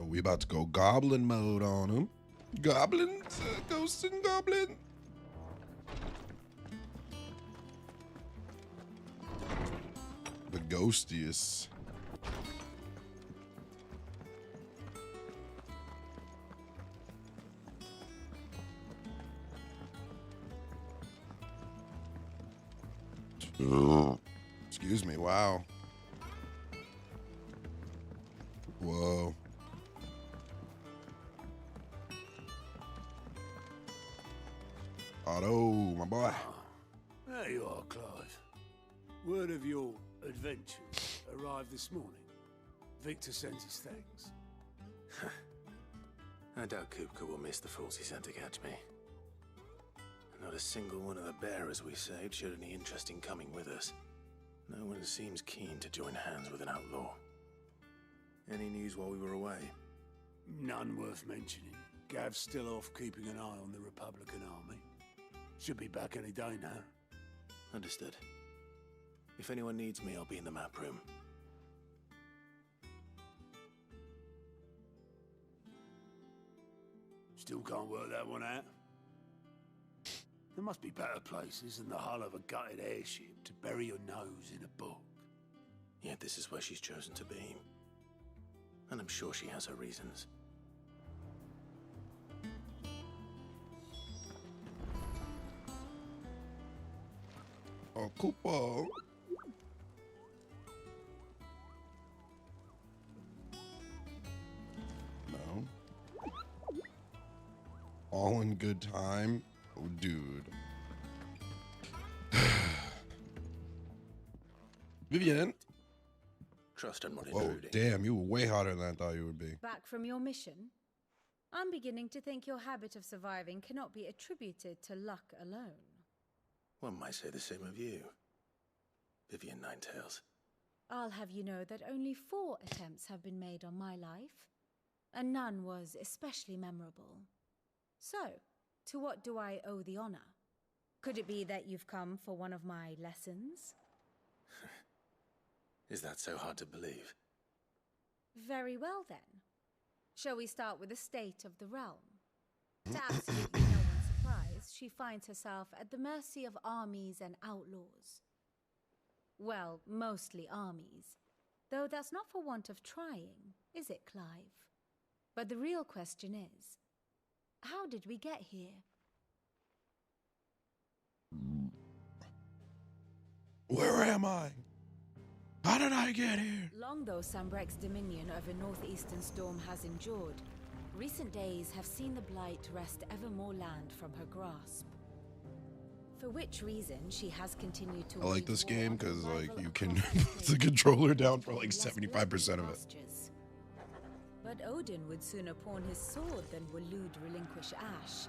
Oh, we about to go goblin mode on him. Goblins, ghosts and goblins. The ghostiest. Excuse me, wow. Whoa. Otto, my boy. There you are, Clive. Word of your adventures arrived this morning. Victor sends his thanks. I doubt Kupka will miss the fools he sent to catch me. Not a single one of the bearers we saved showed any interest in coming with us. No one seems keen to join hands with an outlaw. Any news while we were away? None worth mentioning. Gav's still off keeping an eye on the Republican army. Should be back any day now. Understood. If anyone needs me, I'll be in the map room. Still can't work that one out? There must be better places than the hull of a gutted airship to bury your nose in a book. Yet this is where she's chosen to be. And I'm sure she has her reasons. Oh, Koopa. No. All in good time. Oh, dude. Vivian. Trust I'm not Whoa, intruding. damn, you were way hotter than I thought you would be. Back from your mission? I'm beginning to think your habit of surviving cannot be attributed to luck alone. One might say the same of you, Vivian Ninetails. I'll have you know that only 4 attempts have been made on my life, and none was especially memorable. So, to what do I owe the honor? Could it be that you've come for one of my lessons? Is that so hard to believe? Very well then. Shall we start with the state of the realm? To absolutely no one's surprise, she finds herself at the mercy of armies and outlaws. Well, mostly armies. Though that's not for want of trying, is it, Clive? But the real question is, how did we get here? Where am I? How did I get here? Long though Sambrek's dominion over northeastern Storm has endured, recent days have seen the Blight wrest ever more land from her grasp. For which reason she has continued to I like wage this war game on because rival like you can across put the the controller down for gain like less 75% bloody of it. pastures. But Odin would sooner pawn his sword than Waloed relinquish Ash.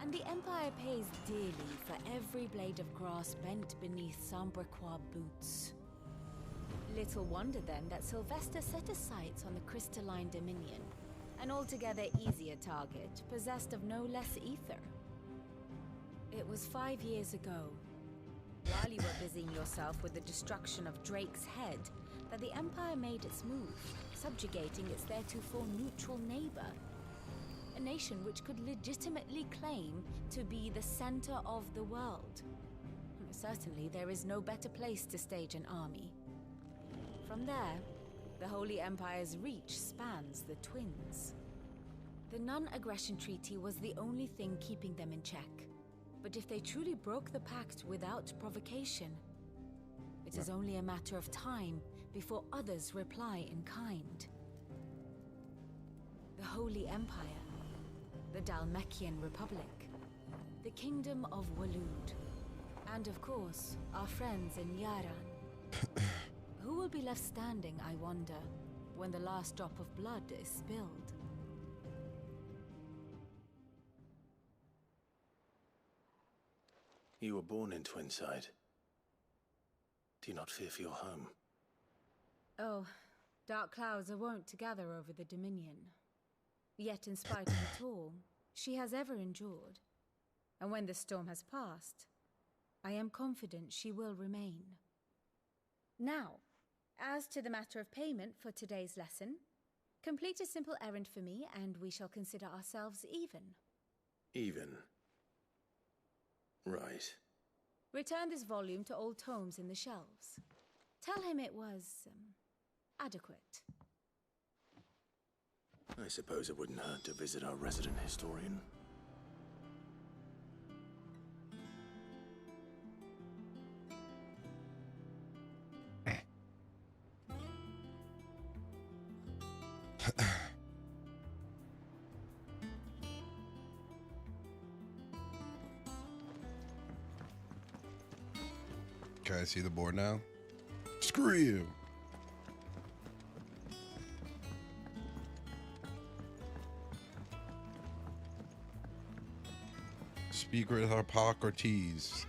And the Empire pays dearly for every blade of grass bent beneath Sambrequois boots. Little wonder then that Sylvester set his sights on the crystalline dominion, an altogether easier target, possessed of no less ether. It was 5 years ago, while you were busying yourself with the destruction of Drake's head, that the Empire made its move, subjugating its theretofore neutral neighbor. A nation which could legitimately claim to be the center of the world. Certainly, there is no better place to stage an army. From there, the Holy Empire's reach spans the Twins. The non-aggression treaty was the only thing keeping them in check. But if they truly broke the pact without provocation, it is only a matter of time before others reply in kind. The Holy Empire, the Dhalmekian Republic, the Kingdom of Waloed, and of course, our friends in Yaran. Who will be left standing, I wonder, when the last drop of blood is spilled? You were born in Twinside. Do you not fear for your home? Oh, dark clouds are wont to gather over the Dominion. Yet in spite of it all, she has ever endured. And when the storm has passed, I am confident she will remain. Now, as to the matter of payment for today's lesson, Complete a simple errand for me, and we shall consider ourselves even. Even. Right. Return this volume to old tomes in the shelves. Tell him it was, adequate. I suppose it wouldn't hurt to visit our resident historian. Can I see the board now? Screw you. Speak with Hippocrates.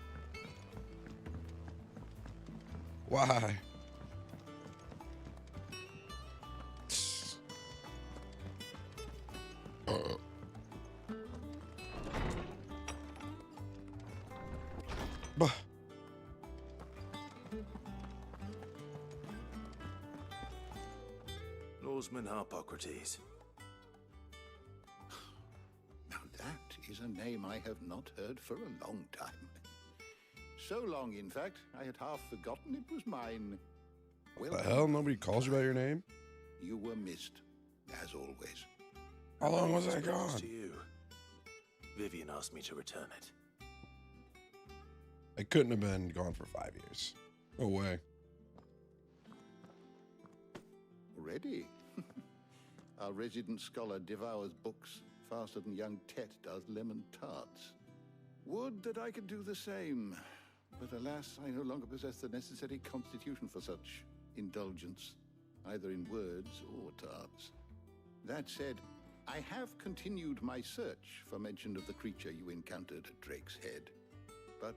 Why? Bah. Lawsman Hippocrates. Now that is a name I have not heard for a long time. So long, in fact, I had half forgotten it was mine. What the hell? Nobody calls you by your name? You were missed, as always. How long was I This belongs gone? to you. Vivian asked me to return it. I couldn't have been gone for 5 years. No way. Already? Our resident scholar devours books faster than young Tet does lemon tarts. Would that I could do the same. But alas, I no longer possess the necessary constitution for such indulgence, either in words or tarts. That said, I have continued my search for mention of the creature you encountered at Drake's Head. But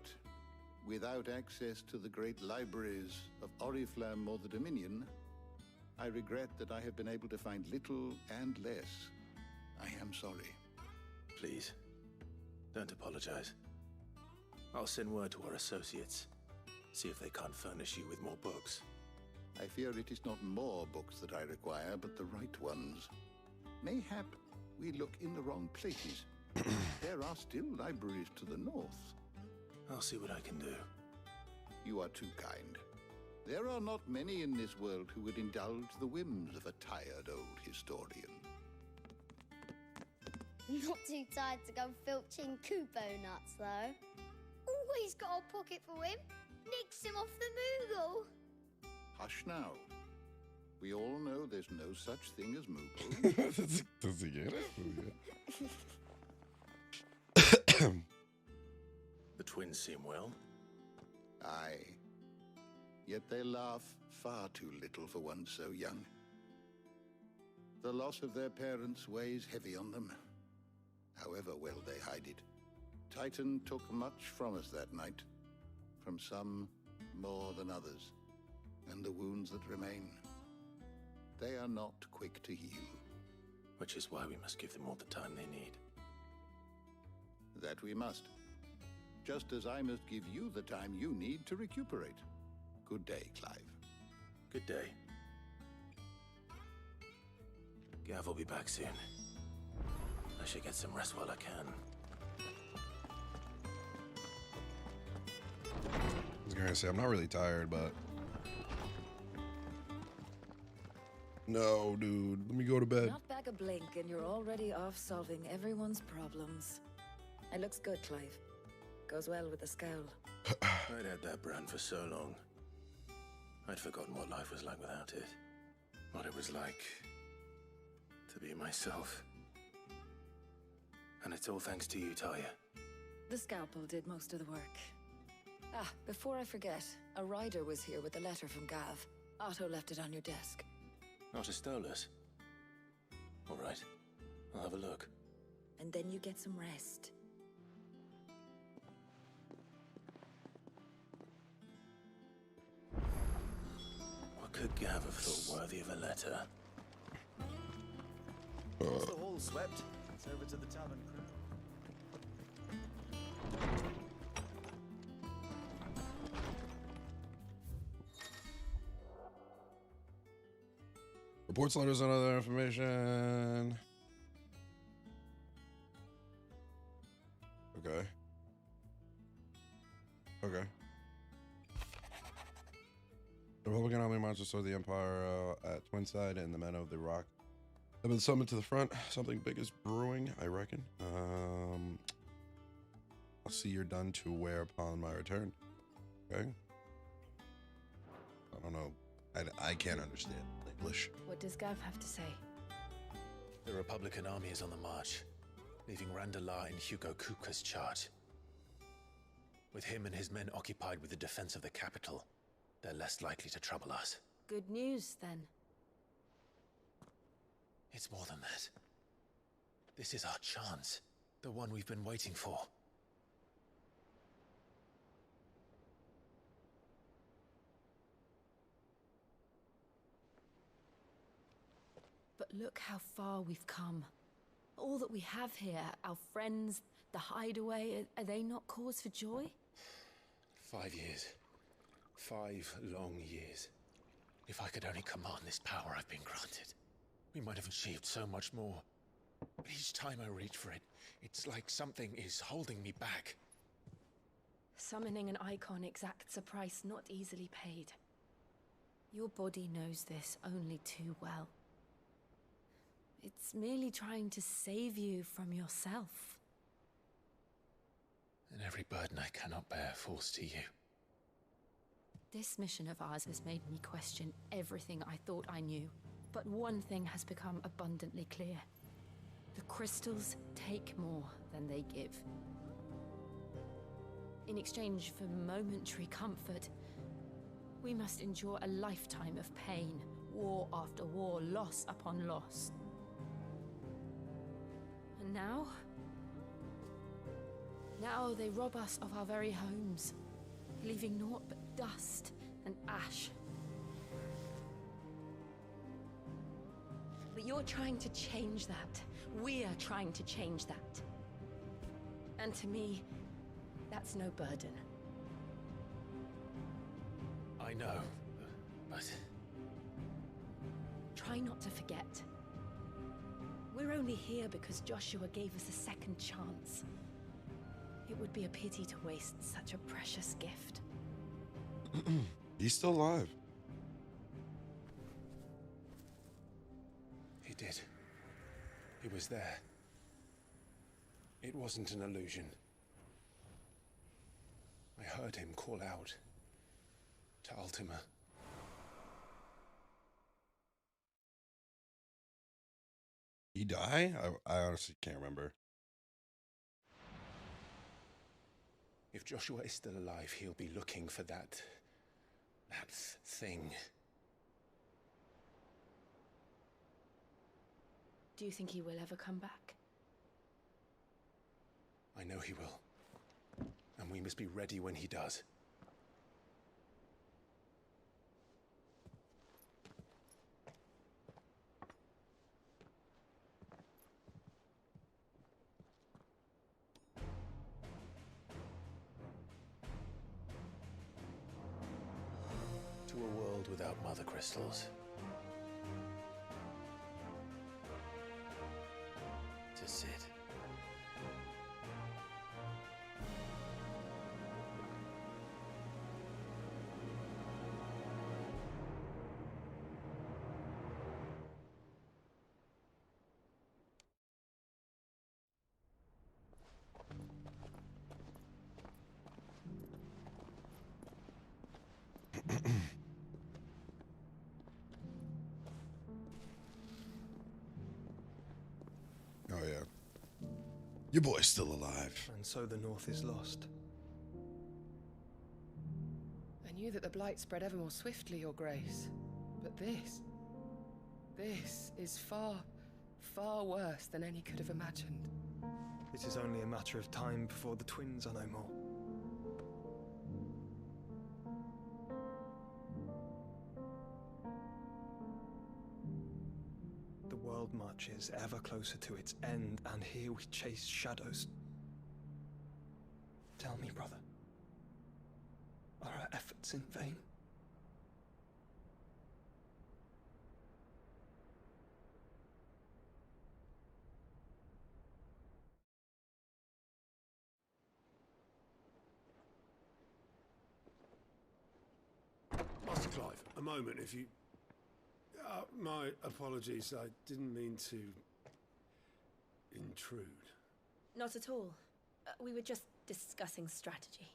without access to the great libraries of Oriflamme or the Dominion, I regret that I have been able to find little and less. I am sorry. Please, don't apologize. I'll send word to our associates. See if they can't furnish you with more books. I fear it is not more books that I require, but the right ones. Mayhap we look in the wrong places. There are still libraries to the north. I'll see what I can do. You are too kind. There are not many in this world who would indulge the whims of a tired old historian. Not too tired to go filching Kupo nuts, though. Always got a pocket for him. Nicks him off the Moogle. Hush now. We all know there's no such thing as Moogle. Does he get it? The twins seem well. Aye. Yet they laugh far too little for one so young. The loss of their parents weighs heavy on them, however well they hide it. Titan took much from us that night, from some more than others, and the wounds that remain, they are not quick to heal. Which is why we must give them all the time they need. That we must. Just as I must give you the time you need to recuperate. Good day, Clive. Good day. Gav will be back soon. I should get some rest while I can. I was gonna say I'm not really tired, but no, dude. Let me go to bed. Not back a blink and you're already off solving everyone's problems. It looks good, Clive. Goes well with the scowl. I'd had that brand for so long. I'd forgotten what life was like without it. What it was like to be myself. And it's all thanks to you, Talia. The scalpel did most of the work. Ah, before I forget, a rider was here with a letter from Gav. Otto left it on your desk. Not a Stolas. All right, I'll have a look. And then you get some rest. What could Gav have thought worthy of a letter? Once the hall swept, it's over to the tavern crew. Reports, letters, and other information. Okay. Okay. The Republican army marches toward the Empire at Twinside, and the men of the Rock have been summoned to the front. Something big is brewing, I reckon. I'll see you're done to wear upon my return. Okay. I don't know. I can't understand English. What does Gav have to say? The Republican army is on the march, leaving Randalar in Hugo Kupka's charge. With him and his men occupied with the defense of the capital, they're less likely to trouble us. Good news, then. It's more than that. This is our chance, the one we've been waiting for. But look how far we've come. All that we have here, our friends, the hideaway, are they not cause for joy? 5 years. 5 long years. If I could only command this power I've been granted, we might have achieved so much more. But each time I reach for it, it's like something is holding me back. Summoning an icon exacts a price not easily paid. Your body knows this only too well. It's merely trying to save you from yourself. And every burden I cannot bear falls to you. This mission of ours has made me question everything I thought I knew. But one thing has become abundantly clear. The crystals take more than they give. In exchange for momentary comfort, we must endure a lifetime of pain, war after war, loss upon loss. And now they rob us of our very homes, leaving naught but dust and ash. But you're trying to change that. We're trying to change that. And to me, that's no burden. I know, but... Try not to forget. We're only here because Joshua gave us a second chance. It would be a pity to waste such a precious gift. He's still alive. He did. He was there. It wasn't an illusion. I heard him call out to Ultima. He die? I honestly can't remember. If Joshua is still alive, he'll be looking for that thing. Do you think he will ever come back? I know he will. And we must be ready when he does. To a world without mother crystals. To Sid. Oh yeah. Your boy's still alive. And so the North is lost. I knew that the Blight spread ever more swiftly, Your Grace. But this is far, far worse than any could have imagined. It is only a matter of time before the twins are no more. The world marches ever closer to its end, and here we chase shadows. Tell me, brother, are our efforts in vain? moment, if you... my apologies, I didn't mean to... intrude. Not at all. We were just discussing strategy.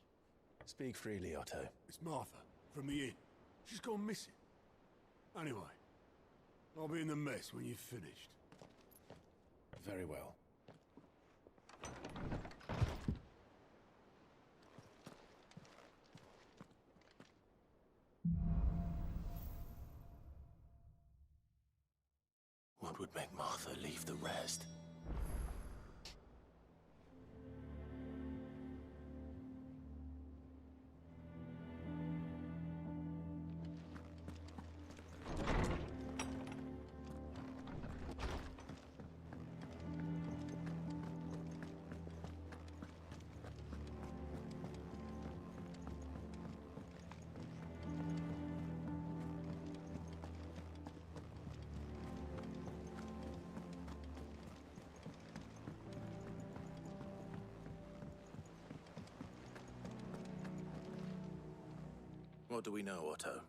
Speak freely, Otto. It's Martha, from the inn. She's gone missing. Anyway, I'll be in the mess when you've finished. Very well. What would make Martha leave the rest? What do we know, Otto?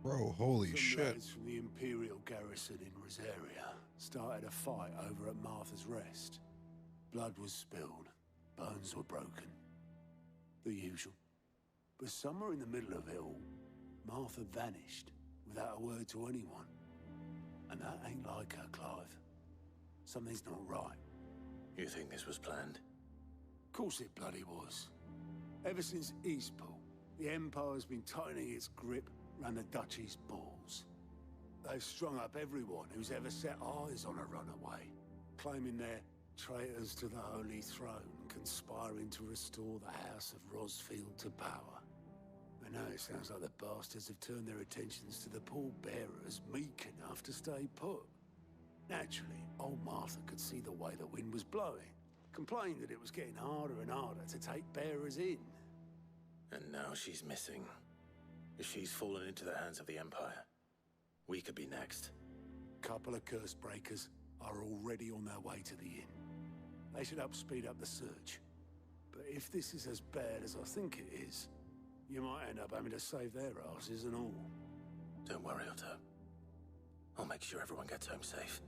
Bro, holy Some shit. lads from the Imperial garrison in Rosaria started a fight over at Martha's Rest. Blood was spilled, bones were broken. The usual. But somewhere in the middle of it all, Martha vanished without a word to anyone. And that ain't like her, Clive. Something's not right. You think this was planned? Of course it bloody was. Ever since Eastpool, the Empire's been tightening its grip around the Duchy's balls. They've strung up everyone who's ever set eyes on a runaway, claiming they're traitors to the Holy Throne, conspiring to restore the House of Rosfield to power. And now it sounds like the bastards have turned their attentions to the pallbearers meek enough to stay put. Naturally, old Martha could see the way the wind was blowing, complained that it was getting harder and harder to take bearers in. And now she's missing. If she's fallen into the hands of the Empire, we could be next. Couple of curse breakers are already on their way to the inn. They should help speed up the search. But if this is as bad as I think it is, you might end up having to save their asses and all. Don't worry, Otto. I'll make sure everyone gets home safe.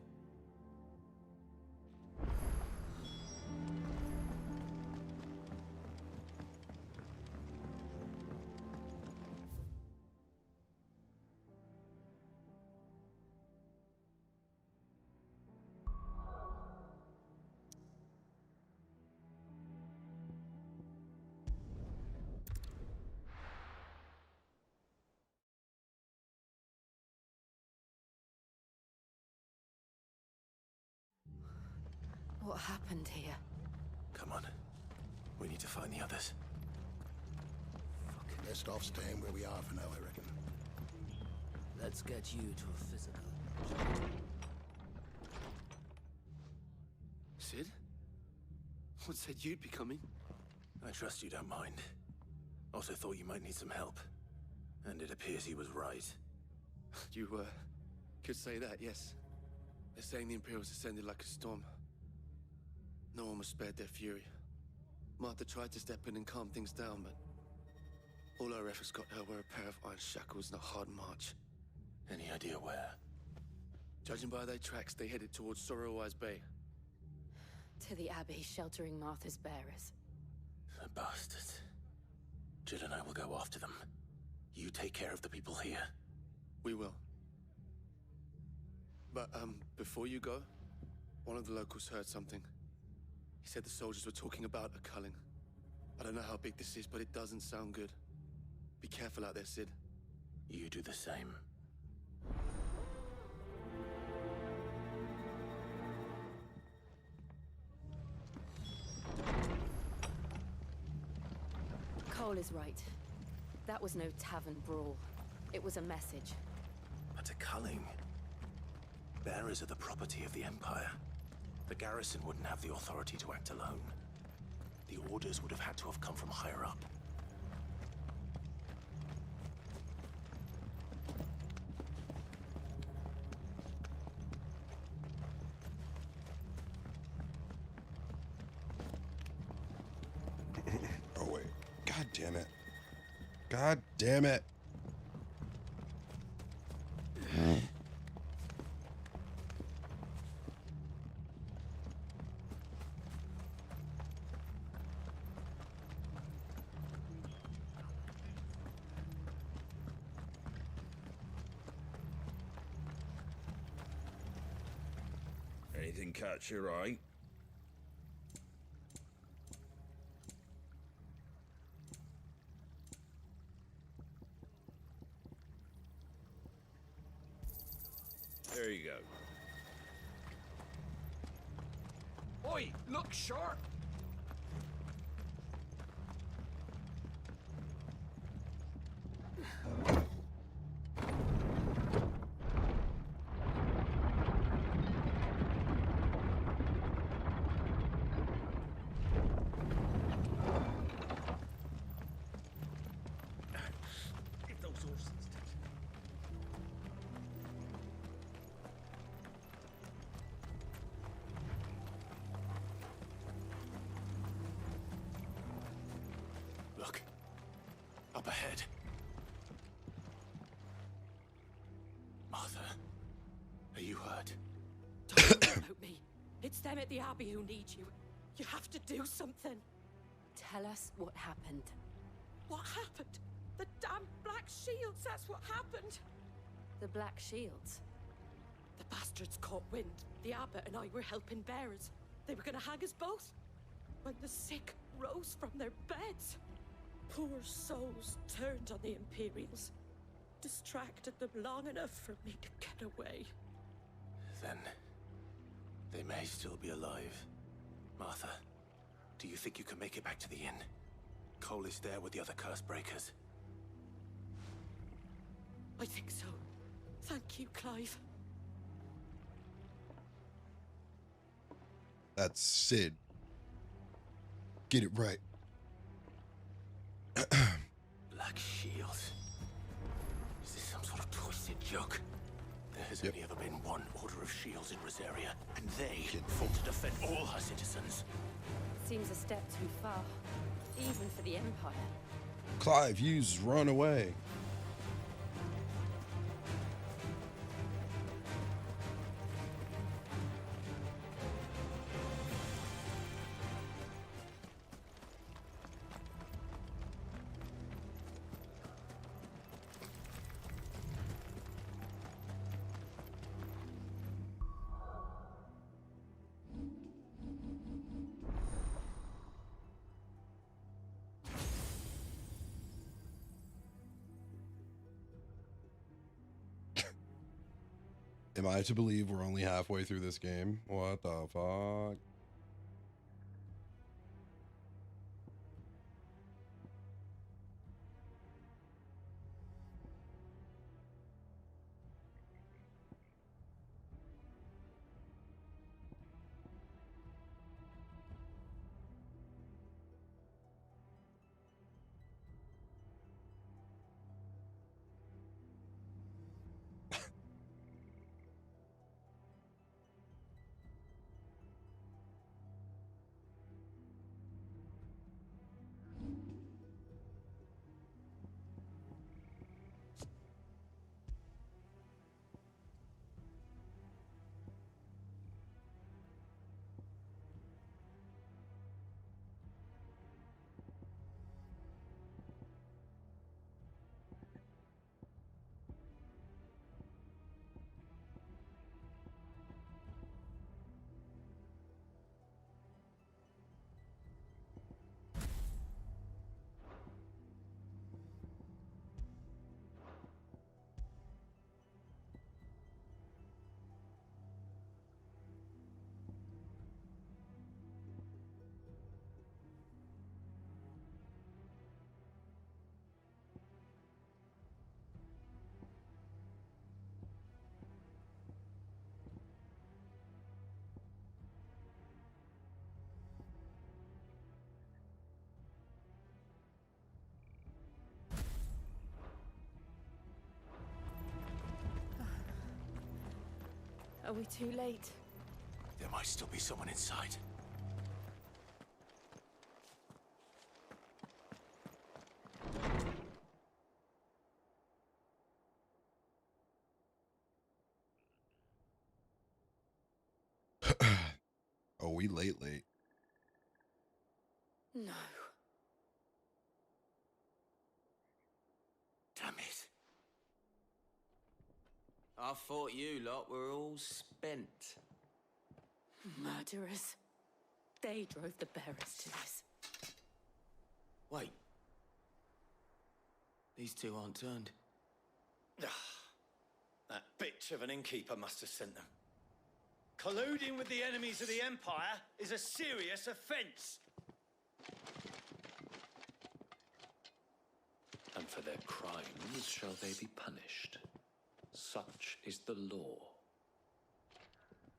What happened here? Come on. We need to find the others. Best off staying where we are for now, I reckon. Let's get you to a physical. Sid? What said you'd be coming? I trust you don't mind. Also thought you might need some help. And it appears he was right. You, could say that, yes. They're saying the Imperials descended like a storm. No one was spared their fury. Martha tried to step in and calm things down, but all our efforts got her were a pair of iron shackles and a hard march. Any idea where? Judging by their tracks, they headed towards Sorrowwise Bay. To the Abbey, sheltering Martha's bearers. The bastards. Jill and I will go after them. You take care of the people here. We will. But, before you go, one of the locals heard something. He said the soldiers were talking about a culling. I don't know how big this is, but it doesn't sound good. Be careful out there, Sid. You do the same. Cole is right. That was no tavern brawl. It was a message. But a culling. Bearers are the property of the Empire. The garrison wouldn't have the authority to act alone. The orders would have had to have come from higher up. Oh, wait. God damn it. God damn it. Anything catch your eye? There you go. Oi, look sharp! Get those horses. Look. Up ahead. Martha, are you hurt? Don't worry about me. It's them at the Abbey who need you. You have to do something. Tell us what happened. What happened? The damn Black Shields, that's what happened. The Black Shields? The bastards caught wind. The abbot and I were helping bearers. They were gonna hang us both. When the sick rose from their beds. Poor souls turned on the Imperials. Distracted them long enough for me to get away. Then they may still be alive. Martha, do you think you can make it back to the inn? Cole is there with the other curse breakers. I think so. Thank you, Clive. That's Sid. Get it right. Black Shields. Is this some sort of twisted joke? There has only ever been one Order of Shields in Rosaria, and they fought to defend all her citizens. Seems a step too far, even for the Empire. Clive, use run away. Am I to believe we're only halfway through this game? What the fuck? Are we too late? There might still be someone inside. Oh, we late. No. Damn it. I thought you lot were all spent. Murderers. They drove the bearers to this. Wait. These two aren't turned. That bitch of an innkeeper must have sent them. Colluding with the enemies of the Empire is a serious offense. And for their crimes shall they be punished. Such is the law.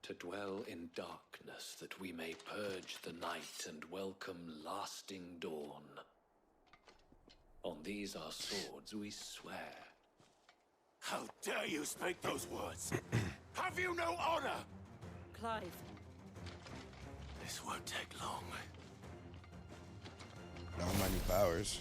To dwell in darkness that we may purge the night and welcome lasting dawn. On these our swords we swear. How dare you speak those words? Have you no honor? Clive. This won't take long. Now my new powers.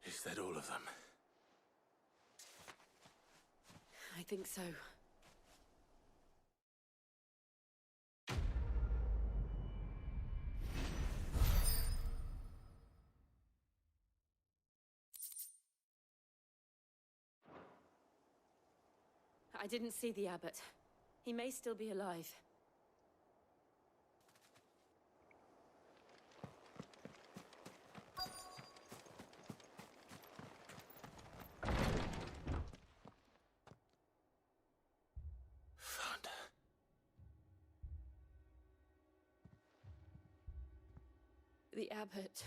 Is that all of them? I think so. I didn't see the abbot. He may still be alive. Found her. The abbot.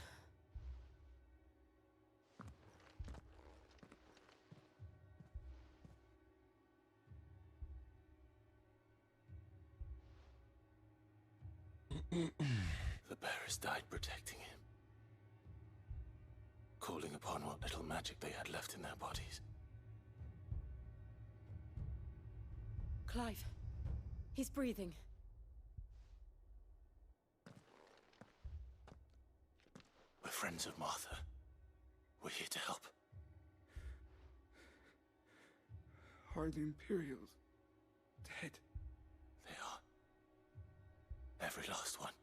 The bearers died protecting him. Calling upon what little magic they had left in their bodies. Clive. He's breathing. We're friends of Martha. We're here to help. Are the Imperials dead? They are. Every last one.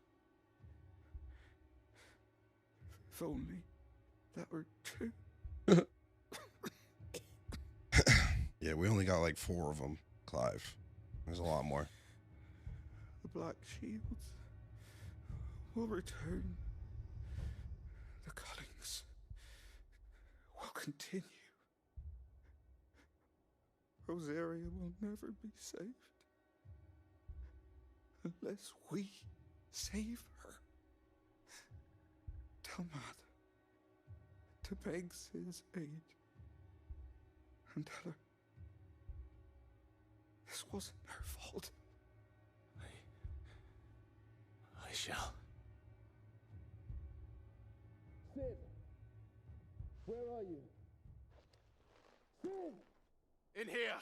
If only that were true. Yeah, we only got like 4 of them, Clive. There's a lot more. The Black Shields will return. The cuttings will continue. Rosaria will never be saved unless we save her. Tell Matt to beg Sid's aid and tell her this wasn't her fault. I shall. Sid, where are you? Sid! In here!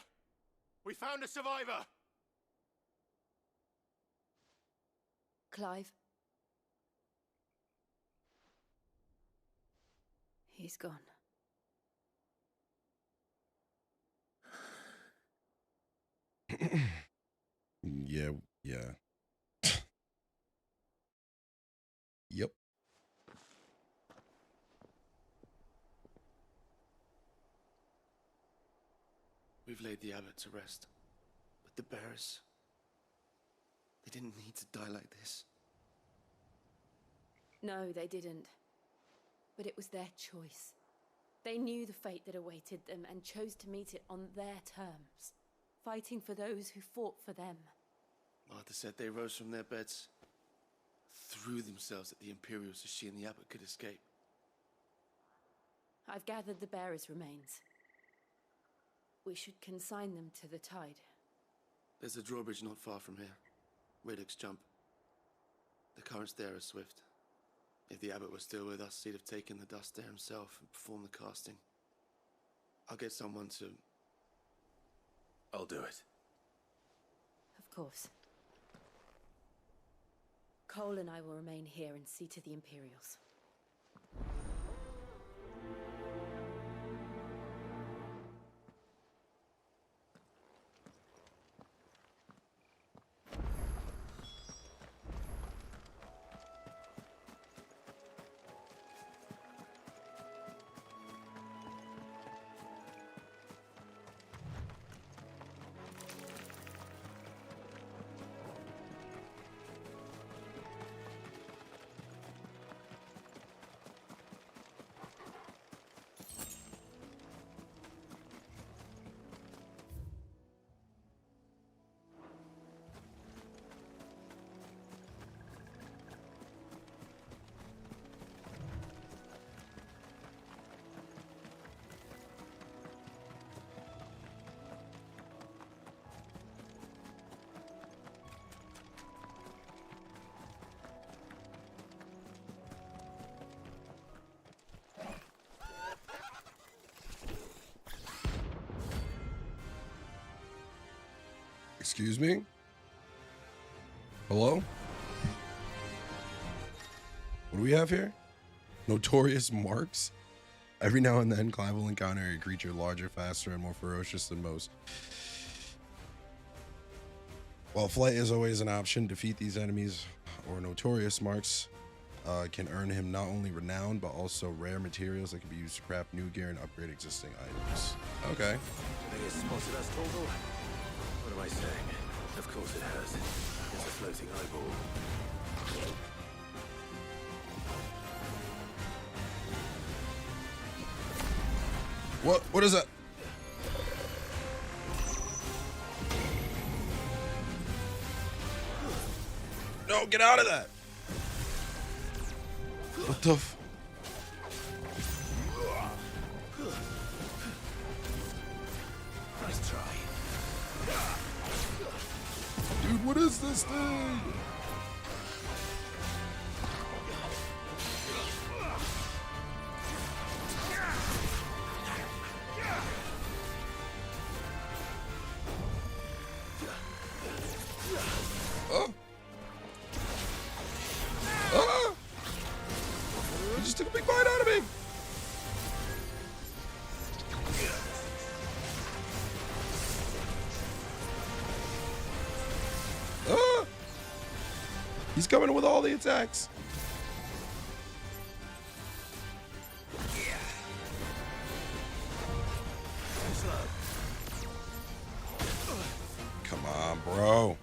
We found a survivor! Clive. He's gone. Yeah. Yep. We've laid the abbot to rest, but the bearers. They didn't need to die like this. No, they didn't. But it was their choice. They knew the fate that awaited them and chose to meet it on their terms, fighting for those who fought for them. Martha said they rose from their beds, threw themselves at the Imperials so she and the abbot could escape. I've gathered the bearers' remains. We should consign them to the tide. There's a drawbridge not far from here. Riddick's jump. The currents there are swift. If the abbot was still with us, he'd have taken the dust there himself and performed the casting. I'll get someone to... I'll do it. Of course. Cole and I will remain here and see to the Imperials. Excuse me? Hello? What do we have here? Notorious marks? Every now and then, Clive will encounter a creature larger, faster, and more ferocious than most. While flight is always an option, defeat these enemies or notorious marks can earn him not only renown, but also rare materials that can be used to craft new gear and upgrade existing items. Okay. Think it's spotted us, Torgal? What am I saying? Of course it has. It's a floating eyeball. What is that? No, get out of that. What the f... Nice try. Dude, what is this thing? Oh. Ah! He just took a big bite out of me. Ah! He's coming with all the attacks. Come on, bro.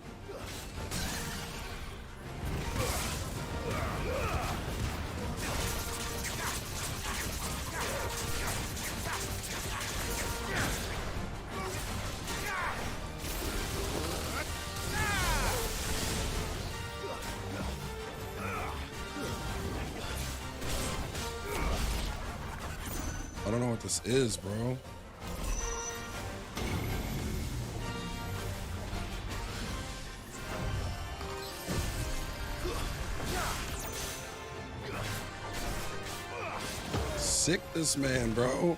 I don't know what this is, bro. Sick this man, bro.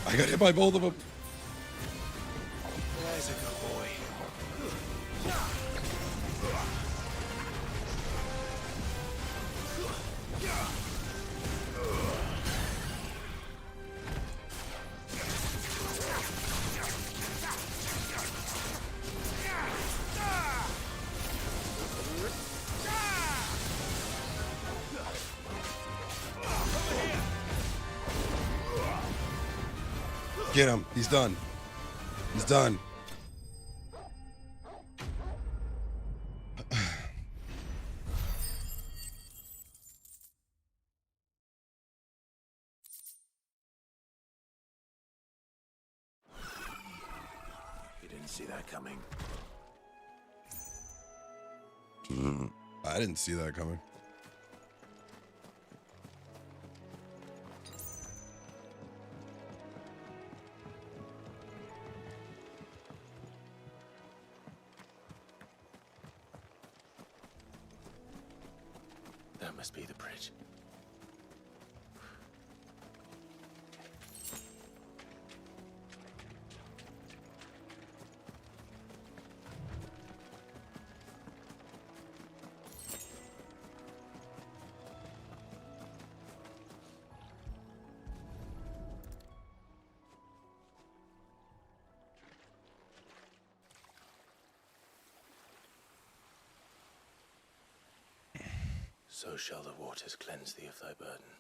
I got hit by both of them. There's a good boy. Get him. He's done. He's done. You didn't see that coming. I didn't see that coming. That must be the bridge. So shall the waters cleanse thee of thy burden,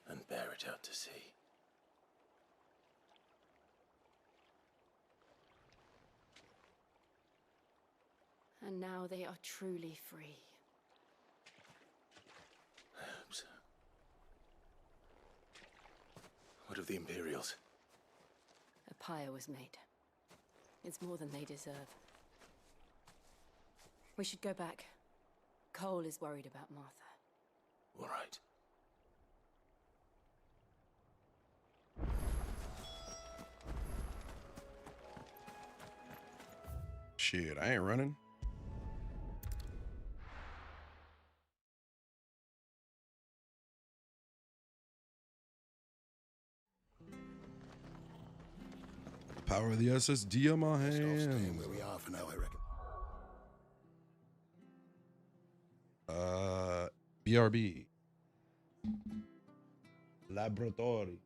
and bear it out to sea. And now they are truly free. I hope so. What of the Imperials? A pyre was made. It's more than they deserve. We should go back. Cole is worried about Martha. All right. Shit, I ain't running. Power of the SSD on my hand. Where we are for now, I reckon. BRB. Laboratory.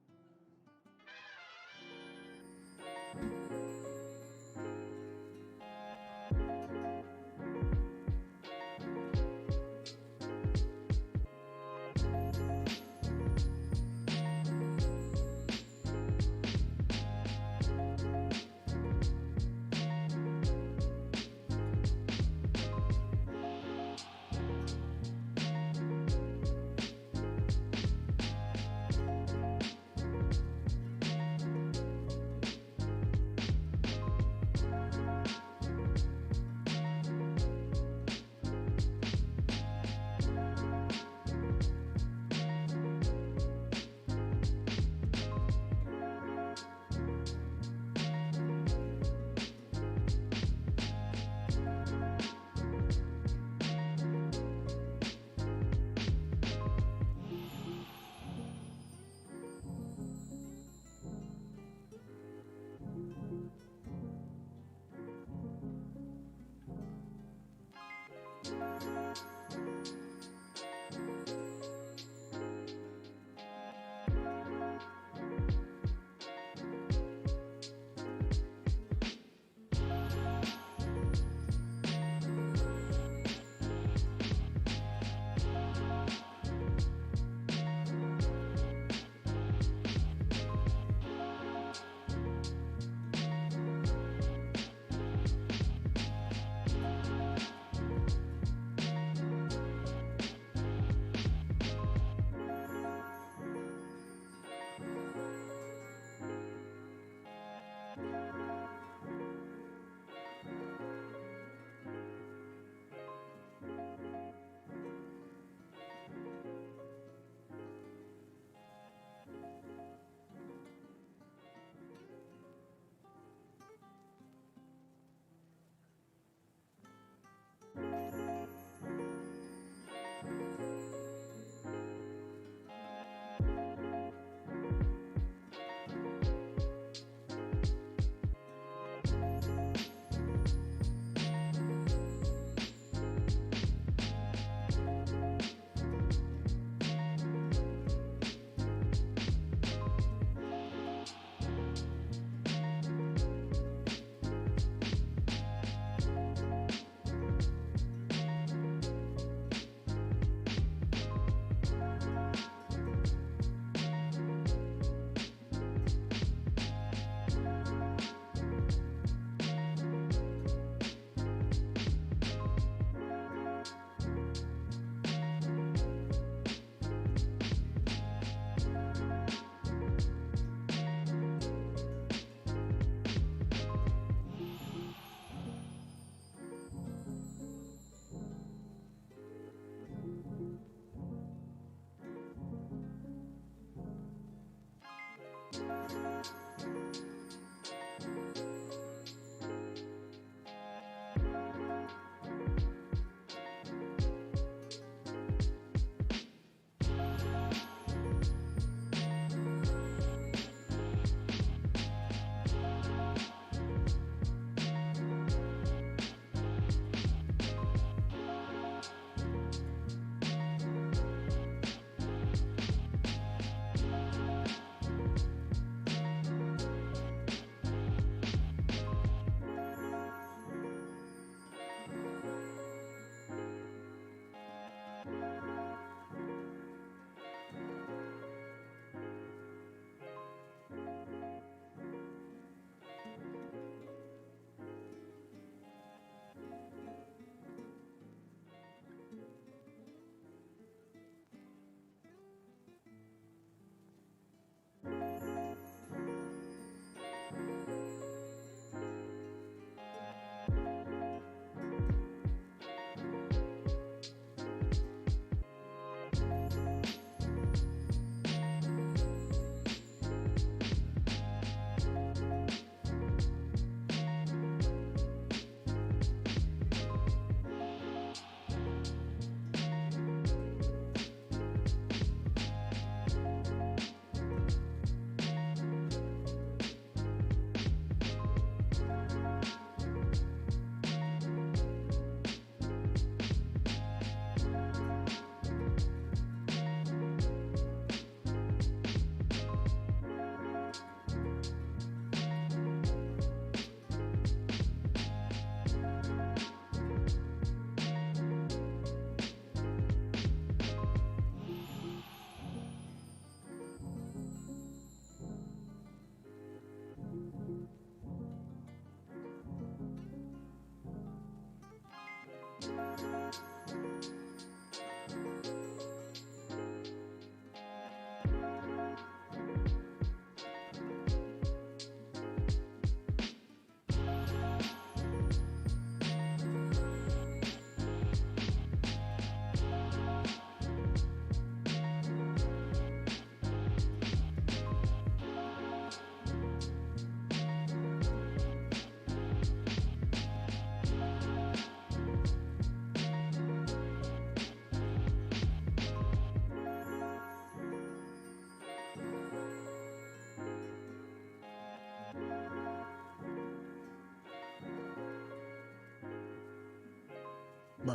No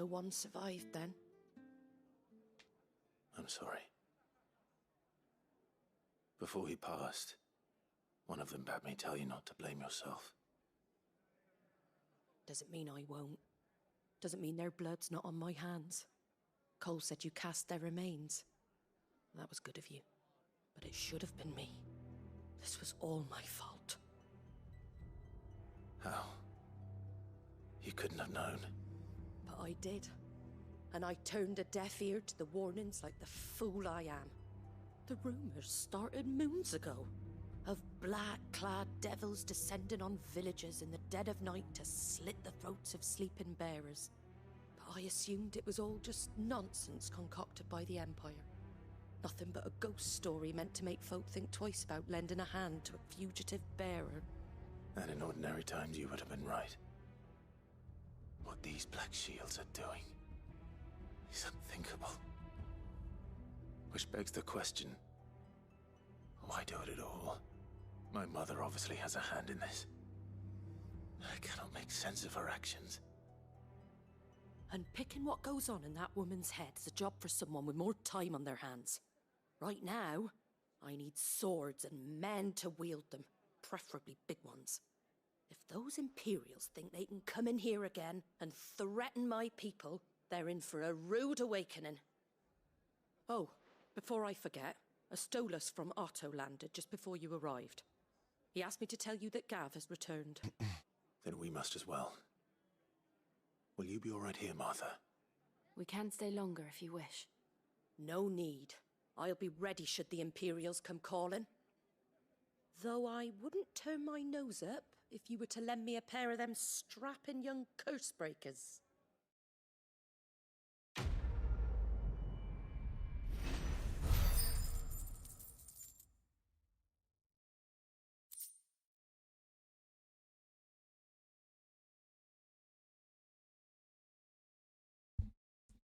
one survived then? I'm sorry. Before he passed, one of them bade me tell you not to blame yourself. Doesn't mean I won't. Doesn't mean their blood's not on my hands. Cole said you cast their remains. That was good of you. But it should have been me. This was all my fault. How? You couldn't have known. But I did. And I turned a deaf ear to the warnings like the fool I am. The rumors started moons ago. Of black-clad devils descending on villages in the dead of night to slit the throats of sleeping bearers. But I assumed it was all just nonsense concocted by the Empire. Nothing but a ghost story meant to make folk think twice about lending a hand to a fugitive bearer. And in ordinary times you would have been right. What these Black Shields are doing is unthinkable. Which begs the question, why do it at all? My mother obviously has a hand in this. I cannot make sense of her actions. And picking what goes on in that woman's head is a job for someone with more time on their hands. Right now, I need swords and men to wield them, preferably big ones. If those Imperials think they can come in here again and threaten my people, they're in for a rude awakening. Oh, before I forget, a Stolas from Otto landed just before you arrived. He asked me to tell you that Gav has returned. Then we must as well. Will you be all right here, Martha? We can stay longer if you wish. No need. I'll be ready should the Imperials come calling. Though I wouldn't turn my nose up if you were to lend me a pair of them strapping young curse breakers.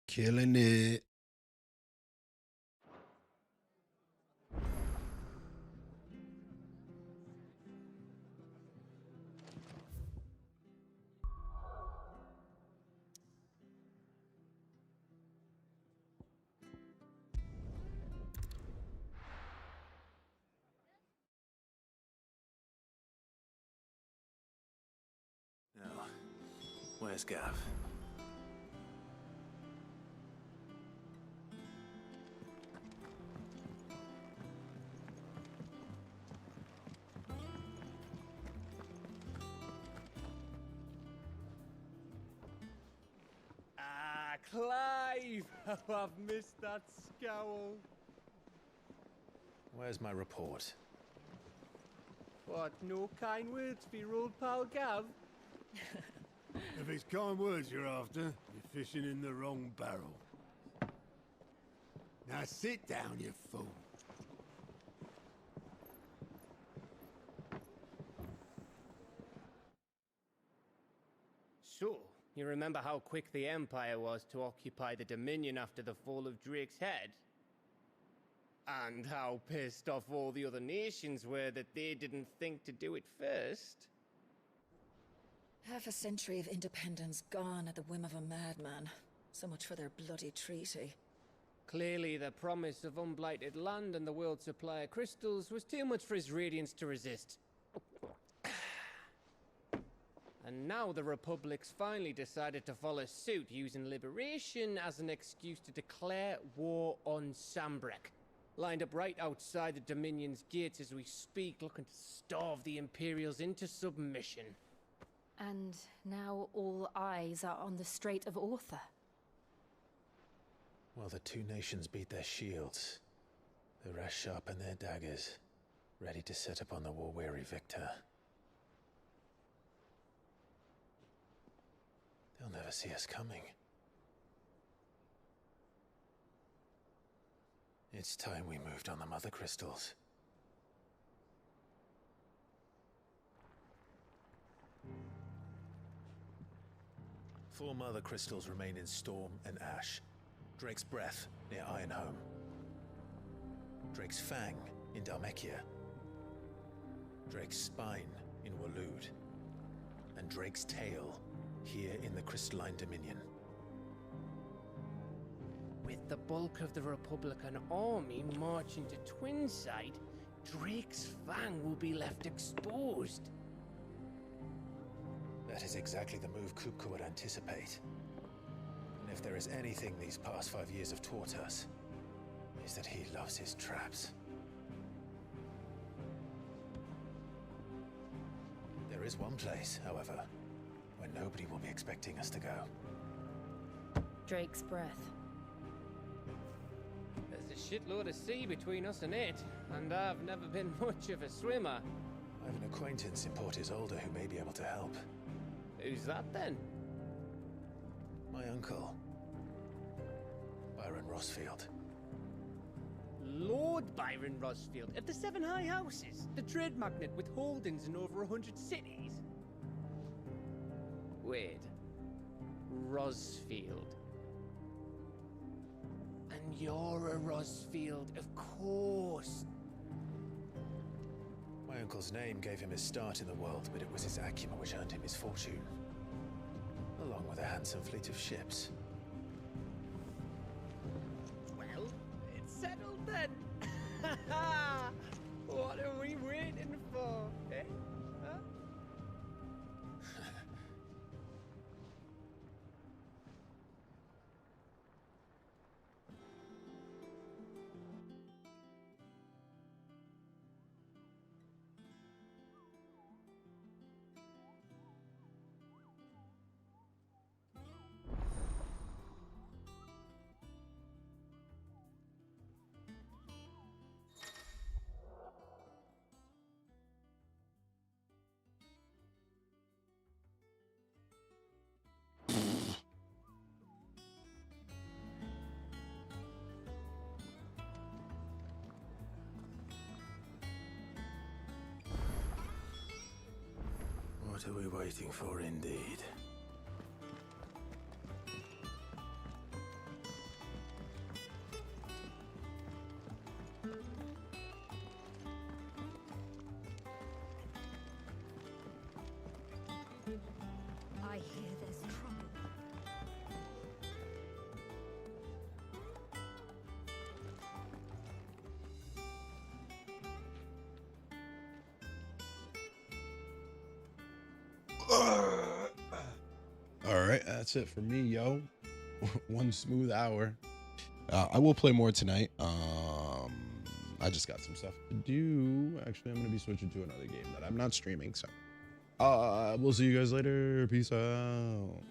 Killing it. Now, where's Gav? Ah, Clive! How I've missed that scowl. Where's my report? What, no kind words for your old pal Gav? If it's kind words you're after, you're fishing in the wrong barrel. Now sit down, you fool. So, you remember how quick the Empire was to occupy the Dominion after the fall of Drake's head? And how pissed off all the other nations were that they didn't think to do it first? Half a century of independence gone at the whim of a madman. So much for their bloody treaty. Clearly, the promise of unblighted land and the world's supply of crystals was too much for his radiance to resist. And now the Republic's finally decided to follow suit, using liberation as an excuse to declare war on Sambrek. Lined up right outside the Dominion's gates as we speak, looking to starve the Imperials into submission. And now all eyes are on the Strait of Author. While the two nations beat their shields, the rest sharpen their daggers, ready to set upon the war-weary victor. They'll never see us coming. It's time we moved on the Mother Crystals. 4 mother crystals remain in Storm and Ash. Drake's Breath near Ironhome. Drake's Fang in Dhalmekia. Drake's Spine in Waloed. And Drake's Tail here in the Crystalline Dominion. With the bulk of the Republican army marching to Twinside, Drake's Fang will be left exposed. That is exactly the move Kupka would anticipate. And if there is anything these past 5 years have taught us, is that he loves his traps. There is one place, however, where nobody will be expecting us to go. Drake's Breath. There's a shitload of sea between us and it, and I've never been much of a swimmer. I have an acquaintance in Port Isolde who may be able to help. Who's that then? My uncle, Byron Rossfield. Lord Byron Rossfield of the 7 High Houses, the trade magnate with holdings in over 100 cities. Wait, Rossfield. And you're a Rossfield, of course. My uncle's name gave him his start in the world, but it was his acumen which earned him his fortune, along with a handsome fleet of ships. Well, it's settled then. What are we waiting for, eh? Huh? What are we waiting for, indeed? I hear there's trouble. All right, that's it for me, yo. 1 smooth hour. I will play more tonight. I just got some stuff to do. Actually, I'm gonna be switching to another game that I'm not streaming. So, we'll see you guys later. Peace out.